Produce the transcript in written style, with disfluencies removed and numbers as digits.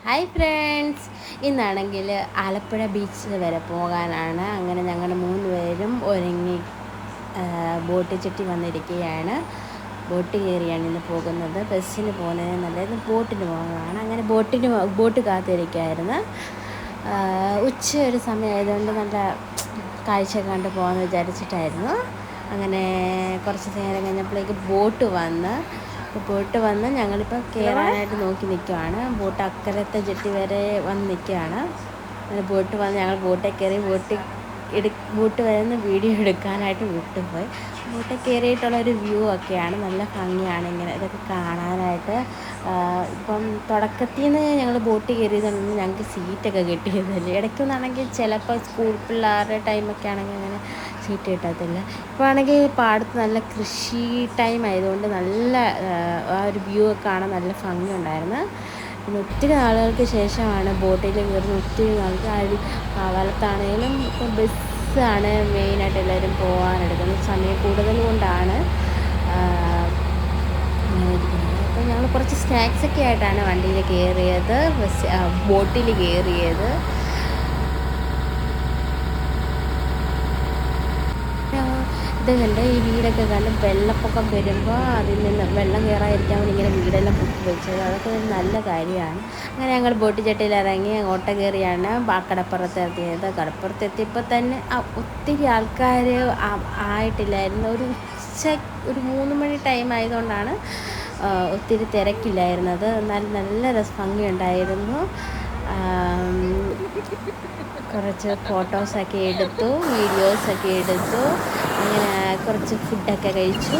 Hi friends, ഇന്നാണെങ്കിൽ ആലപ്പുഴ ബീച്ചിൽ വരെ പോകാനാണ്. അങ്ങനെ ഞങ്ങൾ 3 പേരും ഒരുങ്ങി ബോട്ട് ചുറ്റി വന്നിരിക്കുകയാണ്. ബോട്ട് കയറിയാണ് ഇന്ന് പോകുന്നത്. ബസ്സിന് പോകുന്നതിന് നല്ലത് ബോട്ടിന് പോകുന്നതാണ്. അങ്ങനെ ബോട്ട് കാത്തിരിക്കുകയായിരുന്നു. ഉച്ച ഒരു സമയമായതുകൊണ്ട് നല്ല കാഴ്ച കണ്ട് പോകാമെന്ന് വിചാരിച്ചിട്ടായിരുന്നു. അങ്ങനെ കുറച്ച് നേരം കഴിഞ്ഞപ്പോഴേക്ക് ബോട്ട് വന്ന് ഞങ്ങളിപ്പോൾ കയറാനായിട്ട് നോക്കി നിൽക്കുകയാണ്. ബോട്ട് അക്കരത്തെ ജെട്ടി വരെ വന്ന് നിൽക്കുകയാണ്. അങ്ങനെ ബോട്ട് വന്ന് ഞങ്ങൾ ബോട്ടിൽ കയറി ബോട്ട് വരുന്ന വീഡിയോ എടുക്കാനായിട്ട് വിട്ടുപോയി. ബോട്ടിൽ കയറിയിട്ടുള്ളൊരു വ്യൂ ഒക്കെയാണ്, നല്ല ഭംഗിയാണ് ഇങ്ങനെ ഇതൊക്കെ കാണാനായിട്ട്. ഇപ്പം തുടക്കത്തിൽ നിന്ന് ഞങ്ങൾ ബോട്ട് കയറിയതുകൊണ്ട് ഞങ്ങൾക്ക് സീറ്റൊക്കെ കിട്ടിയതല്ലേ. ഇടയ്ക്കൊന്നാണെങ്കിൽ ചിലപ്പോൾ സ്കൂൾ പിള്ളേരുടെ ടൈമൊക്കെ ആണെങ്കിൽ അങ്ങനെ സീറ്റ് കിട്ടത്തില്ല. ഇപ്പോൾ ആണെങ്കിൽ പാടത്ത് നല്ല കൃഷി ടൈം ആയതുകൊണ്ട് നല്ല ആ ഒരു വ്യൂ ഒക്കെ കാണാൻ നല്ല ഭംഗിയുണ്ടായിരുന്നു. പിന്നെ ഒത്തിരി നാളുകൾക്ക് ശേഷമാണ് ബോട്ടിൽ കയറുന്നത്. ഒത്തിരി നാൾക്ക് കാലത്താണേലും ഇപ്പോൾ ബസ്സാണ് മെയിനായിട്ട് എല്ലാവരും പോകാനെടുക്കുന്നത്. സമയം കൂടുതൽ കൊണ്ടാണ് അങ്ങനെ ഇരിക്കുന്നത്. അപ്പോൾ ഞങ്ങൾ കുറച്ച് സ്നാക്സൊക്കെ ആയിട്ടാണ് വണ്ടിയിൽ കയറിയത്, ബോട്ടിൽ കയറിയത്. ഇത് കണ്ട് ഈ വീടൊക്കെ കണ്ട് വെള്ളപ്പൊക്കം വരുമ്പോൾ അതിൽ നിന്ന് വെള്ളം കയറാതിരിക്കാൻ വേണ്ടി ഇങ്ങനെ വീടെല്ലാം പൊക്കി വെച്ചത്, അതൊക്കെ ഒരു നല്ല കാര്യമാണ്. അങ്ങനെ ഞങ്ങൾ ബോട്ട് ചട്ടിയിൽ ഇറങ്ങി ഓട്ട കയറിയാണ് കടപ്പുറത്ത് എത്തിയത്. കടപ്പുറത്ത് എത്തിയപ്പോൾ തന്നെ ഒത്തിരി ആൾക്കാർ ആയിട്ടില്ലായിരുന്നു. ഒരു 3 മണി ടൈം ആയതുകൊണ്ടാണ് ഒത്തിരി തിരക്കില്ലായിരുന്നത്. എന്നാലും നല്ല ഭംഗിയുണ്ടായിരുന്നു. കുറച്ച് ഫോട്ടോസൊക്കെ എടുത്തു, വീഡിയോസൊക്കെ എടുത്തു. അങ്ങനെ കുറച്ച് ഫുഡൊക്കെ കഴിച്ചു.